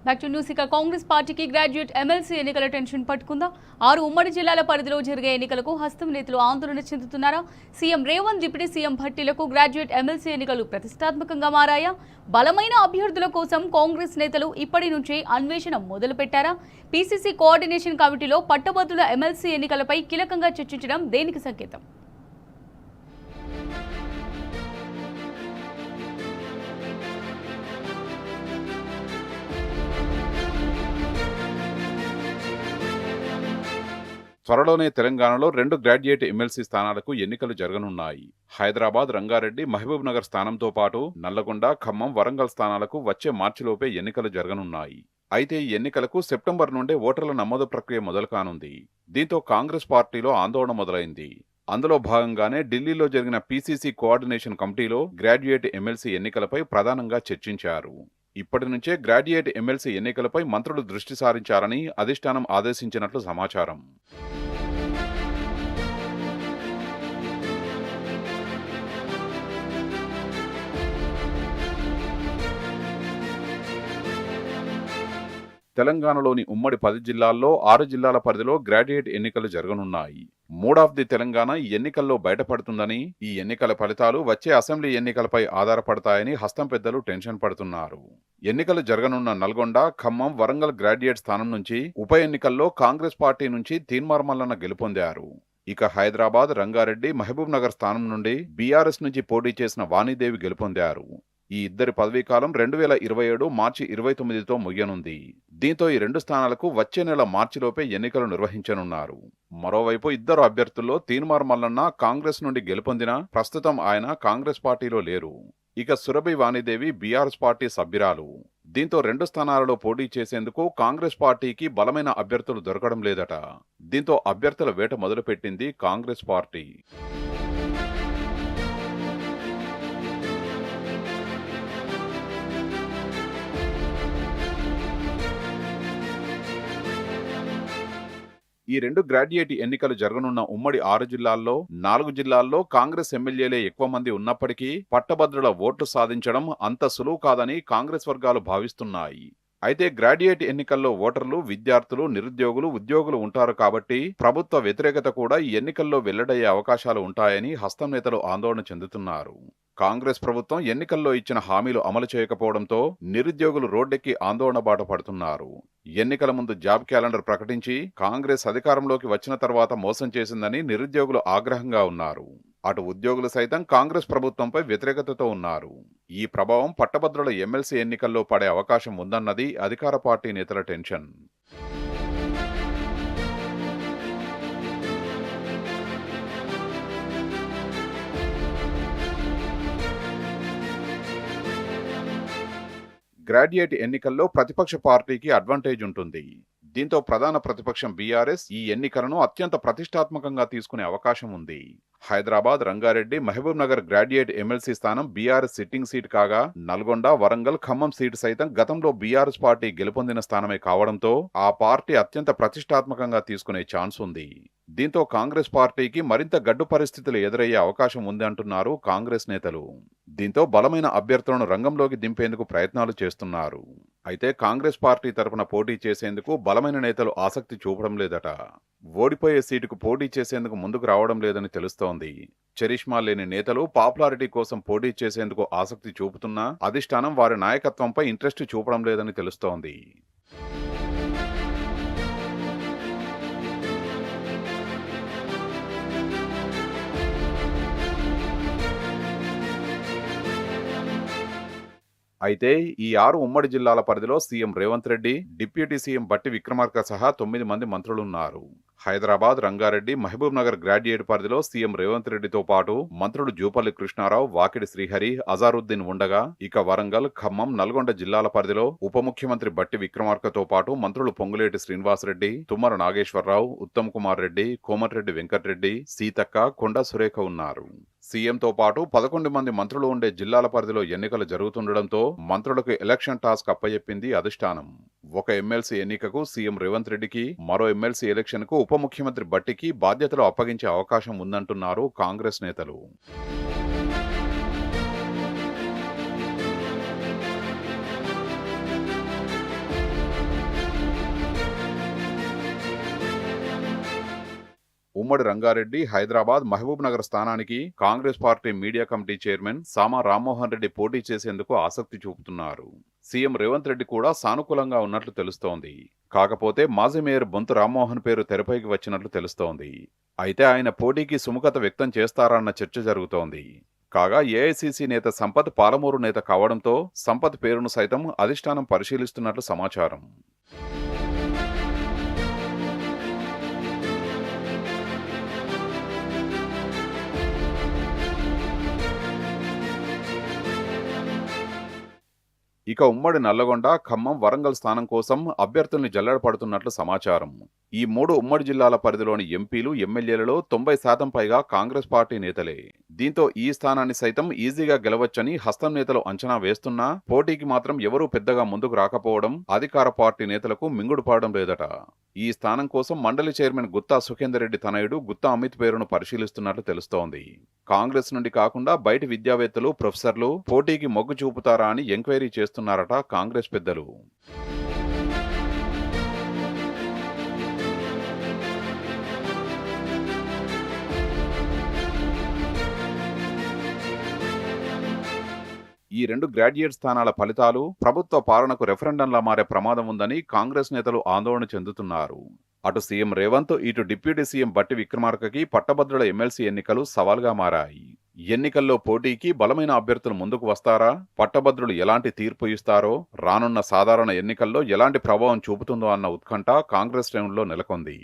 Back to news. ఇక కాంగ్రెస్ పార్టీకి graduate MLC ఎన్నికల టెన్షన్ పట్టుకుందా? 6 ఉమ్మడి జిల్లాల పరిధిలో జరిగే ఎన్నికలకు హస్తం నేతలు ఆందోళన చెందుతున్నారా? సీఎం రేవంత్, డిప్యూటీ సీఎం భట్టీలకు గ్రాడ్యుయేట్ ఎమ్మెల్సీ ఎన్నికలు ప్రతిష్టాత్మకంగా మారాయా? బలమైన అభ్యర్థుల కోసం కాంగ్రెస్ నేతలు ఇప్పటి నుంచే అన్వేషణ మొదలుపెట్టారా? పీసీసీ కోఆర్డినేషన్ కమిటీలో పట్టభద్రుల ఎమ్మెల్సీ ఎన్నికలపై కీలకంగా చర్చించడం దేనికి సంకేతం? త్వరలోనే తెలంగాణలో 2 గ్రాడ్యుయేట్ ఎమ్మెల్సీ స్థానాలకు ఎన్నికలు జరగనున్నాయి. హైదరాబాద్, రంగారెడ్డి, మహబూబ్ నగర్ స్థానంతో పాటు నల్లగొండ, ఖమ్మం, వరంగల్ స్థానాలకు వచ్చే మార్చిలోపే ఎన్నికలు జరగనున్నాయి. అయితే ఈ ఎన్నికలకు సెప్టెంబర్ నుండే ఓటర్ల నమోదు ప్రక్రియ మొదలు కానుంది. దీంతో కాంగ్రెస్ పార్టీలో ఆందోళన మొదలైంది. అందులో భాగంగానే ఢిల్లీలో జరిగిన పీసీసీ కోఆర్డినేషన్ కమిటీలో గ్రాడ్యుయేట్ ఎమ్మెల్సీ ఎన్నికలపై ప్రధానంగా చర్చించారు. ఇప్పటి నుంచే గ్రాడ్యుయేట్ ఎమ్మెల్సీ ఎన్నికలపై మంత్రులు దృష్టి సారించారని అధిష్టానం ఆదేశించినట్లు సమాచారం. తెలంగాణలోని ఉమ్మడి 10 జిల్లాల్లో 6 జిల్లాల పరిధిలో గ్రాడ్యుయేట్ ఎన్నికలు జరగనున్నాయి. మూడ్ ది తెలంగాణ ఈ ఎన్నికల్లో బయటపడుతుందని, ఈ ఎన్నికల ఫలితాలు వచ్చే అసెంబ్లీ ఎన్నికలపై ఆధారపడతాయని హస్తం పెద్దలు టెన్షన్ పడుతున్నారు. ఎన్నికలు జరగనున్న నల్గొండ, ఖమ్మం, వరంగల్ గ్రాడ్యుయేట్ స్థానం నుంచి ఉప ఎన్నికల్లో కాంగ్రెస్ పార్టీ నుంచి తీన్మార్ మల్లన్న గెలుపొందారు. ఇక హైదరాబాద్, రంగారెడ్డి, మహబూబ్ నగర్ స్థానం నుండి బీఆర్ఎస్ నుంచి పోటీ చేసిన వాణిదేవి గెలుపొందారు. ఈ ఇద్దరి పదవీకాలం 2027 మార్చి 29తో ముగియనుంది. దీంతో ఈ 2 స్థానాలకు వచ్చే నెల మార్చిలోపే ఎన్నికలు నిర్వహించనున్నారు. మరోవైపు ఇద్దరు అభ్యర్థుల్లో తీన్మార్ మల్లన్న కాంగ్రెస్ నుండి గెలుపొందినా ప్రస్తుతం ఆయన కాంగ్రెస్ పార్టీలో లేరు. ఇక సురభి వాణిదేవి బీఆర్ఎస్ పార్టీ సభ్యురాలు. దీంతో 2 స్థానాలలో పోటీ చేసేందుకు కాంగ్రెస్ పార్టీకి బలమైన అభ్యర్థులు దొరకడం లేదట. దీంతో అభ్యర్థుల వేట మొదలుపెట్టింది కాంగ్రెస్ పార్టీ. ఈ 2 గ్రాడ్యుయేట్ ఎన్నికలు జరగనున్న ఉమ్మడి 6 జిల్లాల్లో 4 జిల్లాల్లో కాంగ్రెస్ ఎమ్మెల్యేలే ఎక్కువ మంది ఉన్నప్పటికీ పట్టభద్రుల ఓట్లు సాధించడం అంత సులువు కాదని కాంగ్రెస్ వర్గాలు భావిస్తున్నాయి. అయితే గ్రాడ్యుయేట్ ఎన్నికల్లో ఓటర్లు, విద్యార్థులు, నిరుద్యోగులు, ఉద్యోగులు ఉంటారు కాబట్టి ప్రభుత్వ వ్యతిరేకత కూడా ఈ ఎన్నికల్లో వెల్లడయ్యే అవకాశాలు ఉంటాయని హస్తం నేతలు ఆందోళన చెందుతున్నారు. కాంగ్రెస్ ప్రభుత్వం ఎన్నికల్లో ఇచ్చిన హామీలు అమలు చేయకపోవడంతో నిరుద్యోగులు రోడ్డెక్కి ఆందోళన బాట పడుతున్నారు. ఎన్నికల ముందు జాబ్ క్యాలెండర్ ప్రకటించి కాంగ్రెస్ అధికారంలోకి వచ్చిన తర్వాత మోసం చేసిందని నిరుద్యోగులు ఆగ్రహంగా ఉన్నారు. అటు ఉద్యోగులు సైతం కాంగ్రెస్ ప్రభుత్వంపై వ్యతిరేకతతో ఉన్నారు. ఈ ప్రభావం పట్టభద్రుల ఎమ్మెల్సీ ఎన్నికల్లో పడే అవకాశం ఉందన్నది అధికార పార్టీ నేతల టెన్షన్. గ్రాడ్యుయేట్ ఎన్నికల్లో ప్రతిపక్ష పార్టీకి అడ్వాంటేజ్ ఉంటుంది. దీంతో ప్రధాన ప్రతిపక్షం బీఆర్ఎస్ ఈ ఎన్నికలను అత్యంత ప్రతిష్టాత్మకంగా తీసుకునే అవకాశం ఉంది. హైదరాబాద్, రంగారెడ్డి, మహబూబ్ నగర్ గ్రాడ్యుయేట్ ఎమ్మెల్సీ స్థానం బీఆర్ఎస్ సిట్టింగ్ సీట్ కాగా నల్గొండ, వరంగల్, ఖమ్మం సీటు సైతం గతంలో బీఆర్ఎస్ పార్టీ గెలుపొందిన స్థానమే కావడంతో ఆ పార్టీ అత్యంత ప్రతిష్టాత్మకంగా తీసుకునే ఛాన్స్ ఉంది. దీంతో కాంగ్రెస్ పార్టీకి మరింత గడ్డు పరిస్థితులు ఎదురయ్యే అవకాశం ఉంది అంటున్నారు కాంగ్రెస్ నేతలు. దీంతో బలమైన అభ్యర్థులను రంగంలోకి దింపేందుకు ప్రయత్నాలు చేస్తున్నారు. అయితే కాంగ్రెస్ పార్టీ తరపున పోటీ చేసేందుకు బలమైన నేతలు ఆసక్తి చూపడం లేదట. ఓడిపోయే సీటుకు పోటీ చేసేందుకు ముందుకు రావడం లేదని తెలుస్తోంది. చరిష్మా లేని నేతలు పాపులారిటీ కోసం పోటీ చేసేందుకు ఆసక్తి చూపుతున్నా అధిష్టానం వారి నాయకత్వంపై ఇంట్రెస్ట్ చూపడం లేదని తెలుస్తోంది. అయితే ఈ 6 ఉమ్మడి జిల్లాల పరిధిలో CM Revanth Reddy, deputy CM బట్టి విక్రమార్క సహా 9 మంది మంత్రులున్నారు. హైదరాబాద్, రంగారెడ్డి, మహబూబ్ నగర్ గ్రాడ్యుయేట్ పరిధిలో సీఎం రేవంత్ రెడ్డితో పాటు మంత్రులు జూపల్లి కృష్ణారావు, వాకిడి శ్రీహరి, అజారుద్దీన్ ఉండగా ఇక వరంగల్, ఖమ్మం, నల్గొండ జిల్లాల పరిధిలో ఉప ముఖ్యమంత్రి బట్టి విక్రమార్కతో పాటు మంత్రులు పొంగులేటి శ్రీనివాసరెడ్డి, తుమ్మల నాగేశ్వరరావు, ఉత్తమ్ కుమార్ రెడ్డి, కోమటిరెడ్డి వెంకటరెడ్డి, సీతక్క, కొండా సురేఖ ఉన్నారు. సీఎంతో పాటు 11 మంది మంత్రులు ఉండే జిల్లాల పరిధిలో ఎన్నికలు జరుగుతుండటంతో మంత్రులకు ఎలక్షన్ టాస్క్ అప్పచెప్పింది అధిష్టానం. ఒక ఎమ్మెల్సీ ఎన్నికకు సీఎం రేవంత్ రెడ్డికి, మరో ఎమ్మెల్సీ ఎలక్షన్కు ఉప ముఖ్యమంత్రి బట్టికి బాధ్యతలు అప్పగించే అవకాశం ఉందంటున్నారు కాంగ్రెస్ నేతలు. ఉమ్మడి రంగారెడ్డి, హైదరాబాద్, మహబూబ్ నగర్ స్థానానికి Congress party media committee chairman Sama Rammohan Reddy పోటీ చేసేందుకు ఆసక్తి చూపుతున్నారు. సీఎం రేవంత్ రెడ్డి కూడా సానుకూలంగా ఉన్నట్లు తెలుస్తోంది. కాకపోతే మాజీ మేయర్ బొంతు రామ్మోహన్ పేరు తెరపైకి వచ్చినట్లు తెలుస్తోంది. అయితే ఆయన పోటీకి సుముఖత వ్యక్తం చేస్తారన్న చర్చ జరుగుతోంది. కాగా ఏఐసీసీ నేత సంపత్ పాలమూరు నేత కావడంతో సంపత్ పేరును సైతం అధిష్టానం పరిశీలిస్తున్నట్లు సమాచారం. ఇక ఉమ్మడి నల్లగొండ, ఖమ్మం, వరంగల్ స్థానం కోసం అభ్యర్థుల్ని జల్లెడపడుతున్నట్లు సమాచారం. ఈ 3 ఉమ్మడి జిల్లాల పరిధిలోని ఎంపీలు, ఎమ్మెల్యేలలో 90% పైగా కాంగ్రెస్ పార్టీ నేతలే. దీంతో ఈ స్థానాన్ని సైతం ఈజీగా గెలవచ్చని హస్తం నేతలు అంచనా వేస్తున్నా పోటీకి మాత్రం ఎవరూ పెద్దగా ముందుకు రాకపోవడం అధికార పార్టీ నేతలకు మింగుడుపాడడం లేదట. ఈ స్థానం కోసం మండలి చైర్మన్ గుత్తా సుఖేందర్ రెడ్డి తనయుడు గుత్తా అమిత్ పేరును పరిశీలిస్తున్నట్లు తెలుస్తోంది. కాంగ్రెస్ నుండి కాకుండా బయటి విద్యావేత్తలు, ప్రొఫెసర్లు పోటీకి మొగ్గు చూపుతారా అని ఎంక్వైరీ చేస్తున్నారట కాంగ్రెస్ పెద్దలు. ఈ 2 గ్రాడ్యుయేట్ స్థానాల ఫలితాలు ప్రభుత్వ పాలనకు రెఫరెండంలా మారే ప్రమాదం ఉందని కాంగ్రెస్ నేతలు ఆందోళన చెందుతున్నారు. అటు సీఎం రేవంత్, ఇటు డిప్యూటీ సీఎం బట్టి విక్రమార్కకి పట్టభద్రుల ఎమ్మెల్సీ ఎన్నికలు సవాల్గా మారాయి. ఎన్నికల్లో పోటీకి బలమైన అభ్యర్థులు ముందుకు వస్తారా? పట్టభద్రులు ఎలాంటి తీర్పు ఇస్తారో, రానున్న సాధారణ ఎన్నికల్లో ఎలాంటి ప్రభావం చూపుతుందో అన్న ఉత్కంఠ కాంగ్రెస్ శ్రేణుల్లో నెలకొంది.